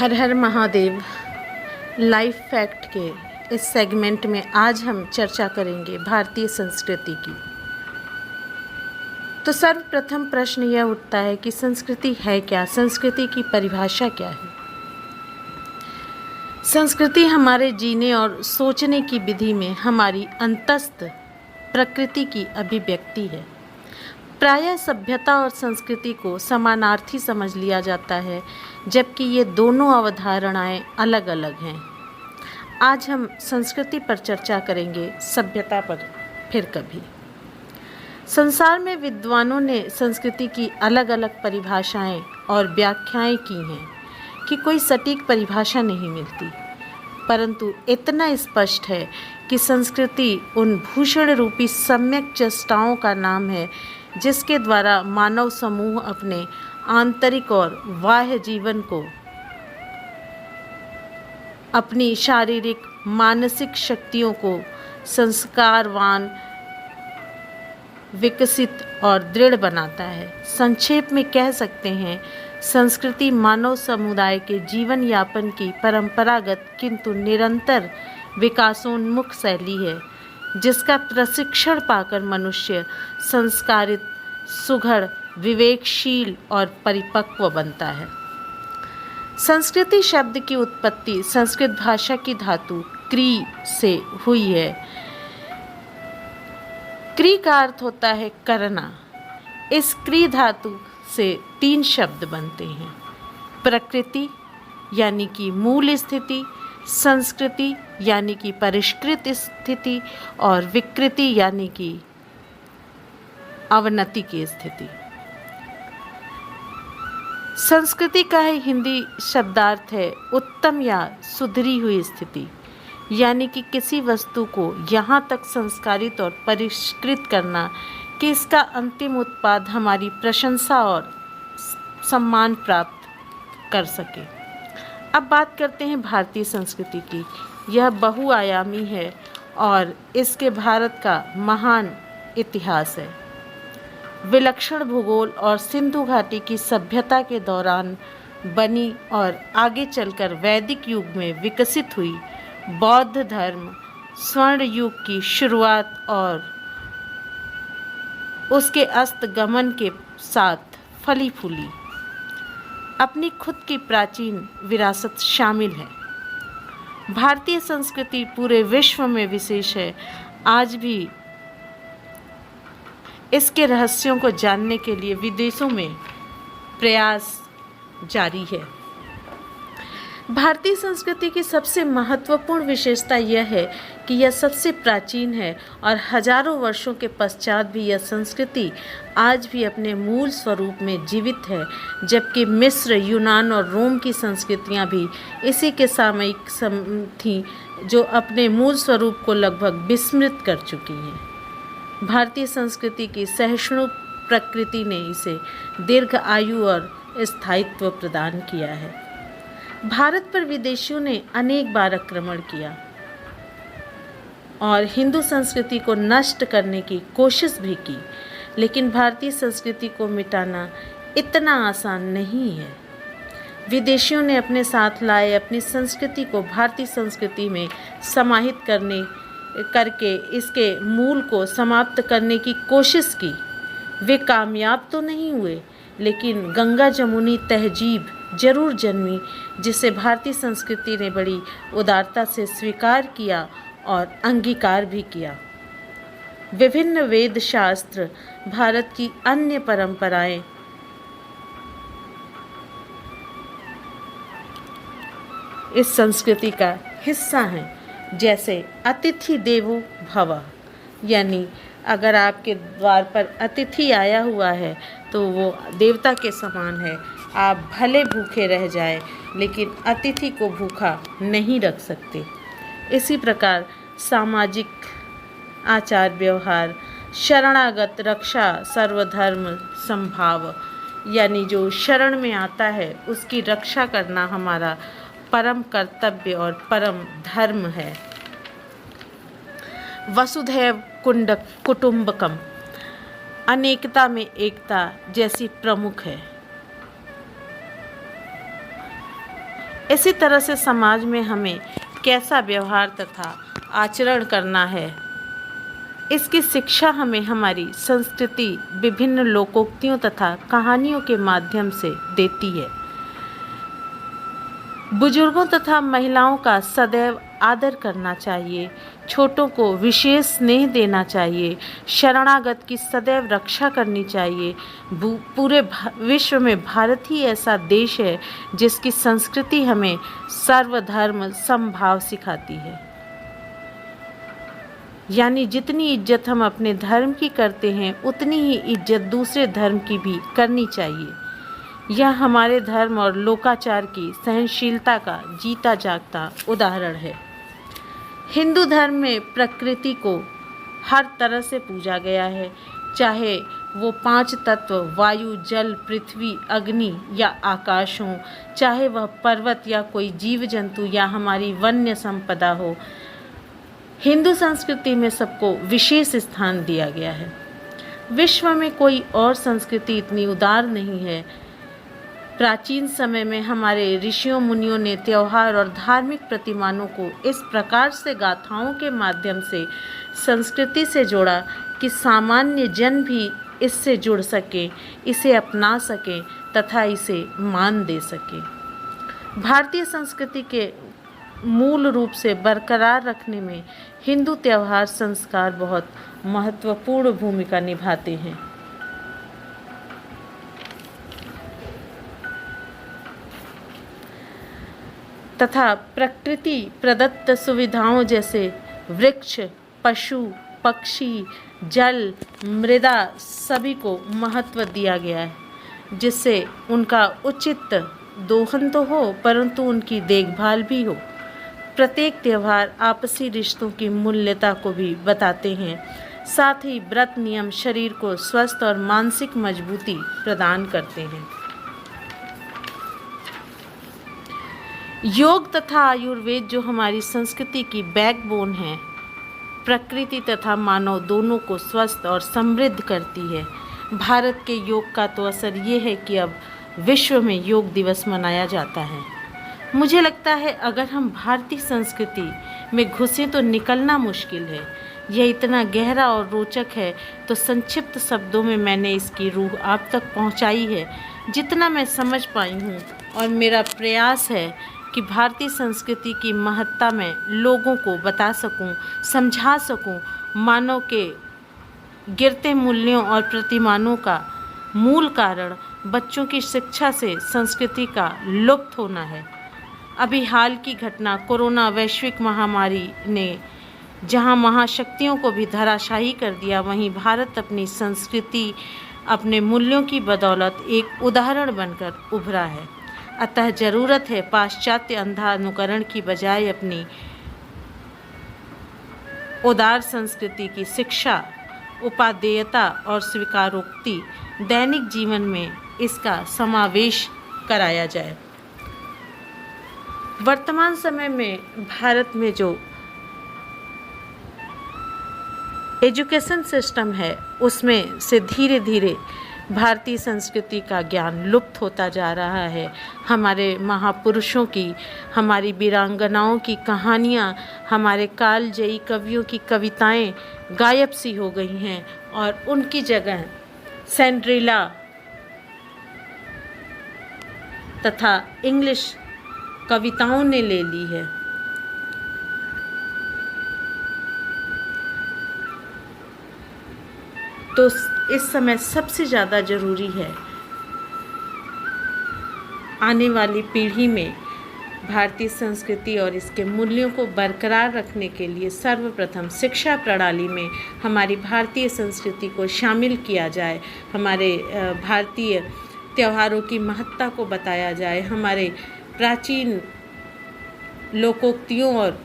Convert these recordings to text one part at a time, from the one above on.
हर हर Mahadev. Life fact के इस segment में आज हम चर्चा करेंगे भारतीय संस्कृति की। तो सर्वप्रथम प्रश्न यह उठता है कि संस्कृति है क्या? संस्कृति की परिभाषा क्या है? संस्कृति हमारे जीने और सोचने की विधि में हमारी अंतस्थ प्रकृति की अभिव्यक्ति है। प्रायः सभ्यता और संस्कृति को समानार्थी समझ लिया जाता है, जबकि ये दोनों अवधारणाएं अलग अलग हैं। आज हम संस्कृति पर चर्चा करेंगे, सभ्यता पर फिर कभी। संसार में विद्वानों ने संस्कृति की अलग अलग परिभाषाएं और व्याख्याएं की हैं कि कोई सटीक परिभाषा नहीं मिलती, परंतु इतना स्पष्ट है कि संस्कृति उन भूषण रूपी सम्यक चेष्टाओं का नाम है जिसके द्वारा मानव समूह अपने आंतरिक और बाह्य जीवन को, अपनी शारीरिक मानसिक शक्तियों को संस्कारवान, विकसित और दृढ़ बनाता है। संक्षेप में कह सकते हैं, संस्कृति मानव समुदाय के जीवन यापन की परंपरागत किंतु निरंतर विकासोन्मुख शैली है, जिसका प्रशिक्षण पाकर मनुष्य संस्कारित, सुघड़, विवेकशील और परिपक्व बनता है। संस्कृति शब्द की उत्पत्ति संस्कृत भाषा की धातु क्री से हुई है। क्री का अर्थ होता है करना। इस क्री धातु से 3 शब्द बनते हैं: प्रकृति यानी कि मूल स्थिति, संस्कृति यानी कि परिष्कृत स्थिति, और विकृति यानी कि अवनति की स्थिति। संस्कृति का हिंदी शब्दार्थ है उत्तम या सुधरी हुई स्थिति, यानी कि किसी वस्तु को यहाँ तक संस्कारित और परिष्कृत करना कि इसका अंतिम उत्पाद हमारी प्रशंसा और सम्मान प्राप्त कर सके। अब बात करते हैं भारतीय संस्कृति की। यह बहुआयामी है और इसके भारत का महान इतिहास है। विलक्षण भूगोल और सिंधु घाटी की सभ्यता के दौरान बनी और आगे चलकर वैदिक युग में विकसित हुई बौद्ध धर्म, स्वर्ण युग की शुरुआत और उसके अस्तगमन के साथ फली फूली अपनी खुद की प्राचीन विरासत शामिल है। भारतीय संस्कृति पूरे विश्व में विशेष है। आज भी इसके रहस्यों को जानने के लिए विदेशों में प्रयास जारी है। भारतीय संस्कृति की सबसे महत्वपूर्ण विशेषता यह है कि यह सबसे प्राचीन है और हजारों वर्षों के पश्चात भी यह संस्कृति आज भी अपने मूल स्वरूप में जीवित है, जबकि मिस्र, यूनान और रोम की संस्कृतियां भी इसी के सामयिक थीं, जो अपने मूल स्वरूप को लगभग विस्मृत कर चुकी हैं। भारतीय संस्कृति की सहिष्णु प्रकृति ने इसे दीर्घ आयु और स्थायित्व प्रदान किया है। भारत पर विदेशियों ने अनेक बार आक्रमण किया और हिंदू संस्कृति को नष्ट करने की कोशिश भी की, लेकिन भारतीय संस्कृति को मिटाना इतना आसान नहीं है। विदेशियों ने अपने साथ लाए अपनी संस्कृति को भारतीय संस्कृति में समाहित करके इसके मूल को समाप्त करने की कोशिश की। वे कामयाब तो नहीं हुए, लेकिन गंगा जमुनी तहजीब जरूर जन्मी, जिसे भारतीय संस्कृति ने बड़ी उदारता से स्वीकार किया और अंगीकार भी किया। विभिन्न वेद शास्त्र, भारत की अन्य परंपराएं, इस संस्कृति का हिस्सा हैं, जैसे अतिथि देवो भव, यानी अगर आपके द्वार पर अतिथि आया हुआ है तो वो देवता के समान है। आप भले भूखे रह जाएं, लेकिन अतिथि को भूखा नहीं रख सकते। इसी प्रकार सामाजिक आचार व्यवहार, शरणागत रक्षा सर्वधर्म संभाव, यानी जो शरण में आता है उसकी रक्षा करना हमारा परम कर्तव्य और परम धर्म है। वसुधैव कुटुंबकम, अनेकता में एकता जैसी प्रमुख है। इसी तरह से समाज में हमें कैसा व्यवहार तथा आचरण करना है, इसकी शिक्षा हमें हमारी संस्कृति विभिन्न लोकोक्तियों तथा कहानियों के माध्यम से देती है। बुजुर्गों तथा महिलाओं का सदैव आदर करना चाहिए, छोटों को विशेष स्नेह देना चाहिए, शरणागत की सदैव रक्षा करनी चाहिए। पूरे विश्व में भारत ही ऐसा देश है जिसकी संस्कृति हमें सर्वधर्म समभाव सिखाती है। यानी जितनी इज्जत हम अपने धर्म की करते हैं उतनी ही इज्जत दूसरे धर्म की भी करनी चाहिए। यह हमारे धर्म और लोकाचार की सहनशीलता का जीता जागता उदाहरण है। हिंदू धर्म में प्रकृति को हर तरह से पूजा गया है, चाहे वो 5 तत्व वायु, जल, पृथ्वी, अग्नि या आकाश हो, चाहे वह पर्वत या कोई जीव जंतु या हमारी वन्य संपदा हो। हिंदू संस्कृति में सबको विशेष स्थान दिया गया है। विश्व में कोई और संस्कृति इतनी उदार नहीं है। प्राचीन समय में हमारे ऋषियों मुनियों ने त्योहार और धार्मिक प्रतिमानों को इस प्रकार से गाथाओं के माध्यम से संस्कृति से जोड़ा कि सामान्य जन भी इससे जुड़ सके, इसे अपना सके तथा इसे मान दे सके। भारतीय संस्कृति के मूल रूप से बरकरार रखने में हिंदू त्योहार संस्कार बहुत महत्वपूर्ण भूमिका निभाते हैं। तथा प्रकृति प्रदत्त सुविधाओं जैसे वृक्ष, पशु, पक्षी, जल, मृदा सभी को महत्व दिया गया है, जिससे उनका उचित दोहन तो हो परंतु उनकी देखभाल भी हो। प्रत्येक त्यौहार आपसी रिश्तों की मूल्यता को भी बताते हैं। साथ ही व्रत नियम शरीर को स्वस्थ और मानसिक मजबूती प्रदान करते हैं। योग तथा आयुर्वेद जो हमारी संस्कृति की बैकबोन है, प्रकृति तथा मानव दोनों को स्वस्थ और समृद्ध करती है। भारत के योग का तो असर ये है कि अब विश्व में योग दिवस मनाया जाता है। मुझे लगता है अगर हम भारतीय संस्कृति में घुसें तो निकलना मुश्किल है। यह इतना गहरा और रोचक है, तो संक्षिप्त शब्दों में मैंने इसकी रूह आप तक पहुंचाई है जितना मैं समझ पाई हूँ। और मेरा प्रयास है कि भारतीय संस्कृति की महत्ता मैं लोगों को बता सकूं, समझा सकूं। मानव के गिरते मूल्यों और प्रतिमानों का मूल कारण बच्चों की शिक्षा से संस्कृति का लुप्त होना है। अभी हाल की घटना कोरोना वैश्विक महामारी ने जहां महाशक्तियों को भी धराशायी कर दिया, वहीं भारत अपनी संस्कृति, अपने मूल्यों की बदौलत एक उदाहरण बनकर उभरा है। अतः ज़रूरत है पाश्चात्य अंधा अनुकरण की बजाय अपनी उदार संस्कृति की शिक्षा, उपादेयता और स्वीकारोक्ति दैनिक जीवन में इसका समावेश कराया जाए। वर्तमान समय में भारत में जो एजुकेशन सिस्टम है उसमें से धीरे धीरे भारतीय संस्कृति का ज्ञान लुप्त होता जा रहा है। हमारे महापुरुषों की, हमारी वीरांगनाओं की कहानियाँ, हमारे कालजयी कवियों की कविताएं गायब सी हो गई हैं और उनकी जगह सिंड्रेला तथा इंग्लिश कविताओं ने ले ली है। तो इस समय सबसे ज़्यादा ज़रूरी है आने वाली पीढ़ी में भारतीय संस्कृति और इसके मूल्यों को बरकरार रखने के लिए सर्वप्रथम शिक्षा प्रणाली में हमारी भारतीय संस्कृति को शामिल किया जाए। हमारे भारतीय त्योहारों की महत्ता को बताया जाए, हमारे प्राचीन लोकोक्तियों और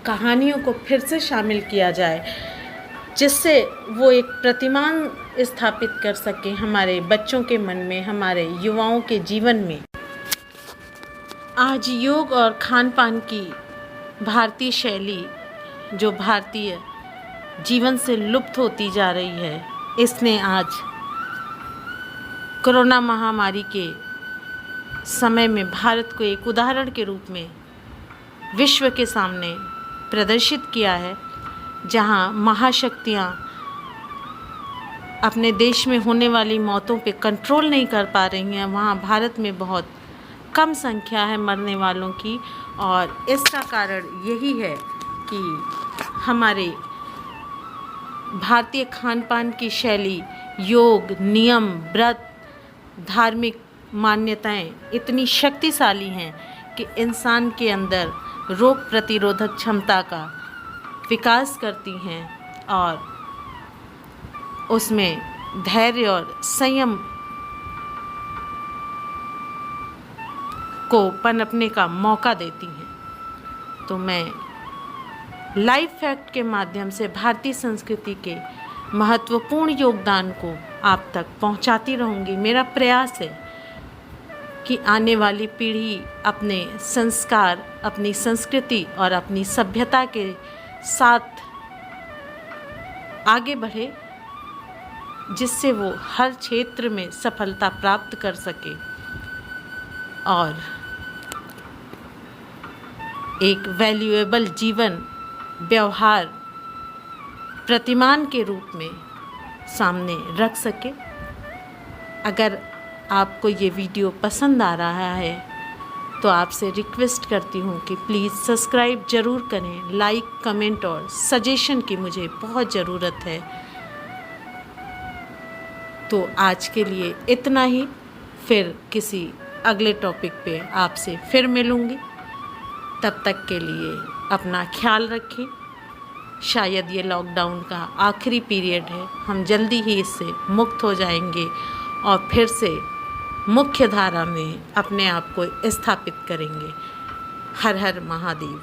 कहानियों को फिर से शामिल किया जाए, जिससे वो एक प्रतिमान स्थापित कर सकें हमारे बच्चों के मन में, हमारे युवाओं के जीवन में। आज योग और खान पान की भारतीय शैली जो भारतीय जीवन से लुप्त होती जा रही है, इसने आज कोरोना महामारी के समय में भारत को एक उदाहरण के रूप में विश्व के सामने प्रदर्शित किया है, जहां महाशक्तियां अपने देश में होने वाली मौतों पे कंट्रोल नहीं कर पा रही हैं, वहाँ भारत में बहुत कम संख्या है मरने वालों की। और इसका कारण यही है कि हमारे भारतीय खान पान की शैली, योग, नियम, व्रत, धार्मिक मान्यताएं इतनी शक्तिशाली हैं कि इंसान के अंदर रोग प्रतिरोधक क्षमता का विकास करती हैं और उसमें धैर्य और संयम को पनपने का मौका देती हैं। तो मैं लाइफ फैक्ट के माध्यम से भारतीय संस्कृति के महत्वपूर्ण योगदान को आप तक पहुंचाती रहूंगी। मेरा प्रयास है कि आने वाली पीढ़ी अपने संस्कार, अपनी संस्कृति और अपनी सभ्यता के साथ आगे बढ़े, जिससे वो हर क्षेत्र में सफलता प्राप्त कर सके और एक वैल्यूएबल जीवन व्यवहार प्रतिमान के रूप में सामने रख सके। अगर आपको ये वीडियो पसंद आ रहा है तो आपसे रिक्वेस्ट करती हूँ कि प्लीज़ सब्सक्राइब ज़रूर करें। लाइक, कमेंट और सजेशन की मुझे बहुत ज़रूरत है। तो आज के लिए इतना ही, फिर किसी अगले टॉपिक पे आपसे फिर मिलूँगी। तब तक के लिए अपना ख्याल रखें। शायद ये लॉकडाउन का आखिरी पीरियड है, हम जल्दी ही इससे मुक्त हो जाएंगे और फिर से मुख्य धारा में अपने आप को स्थापित करेंगे। हर हर महादेव।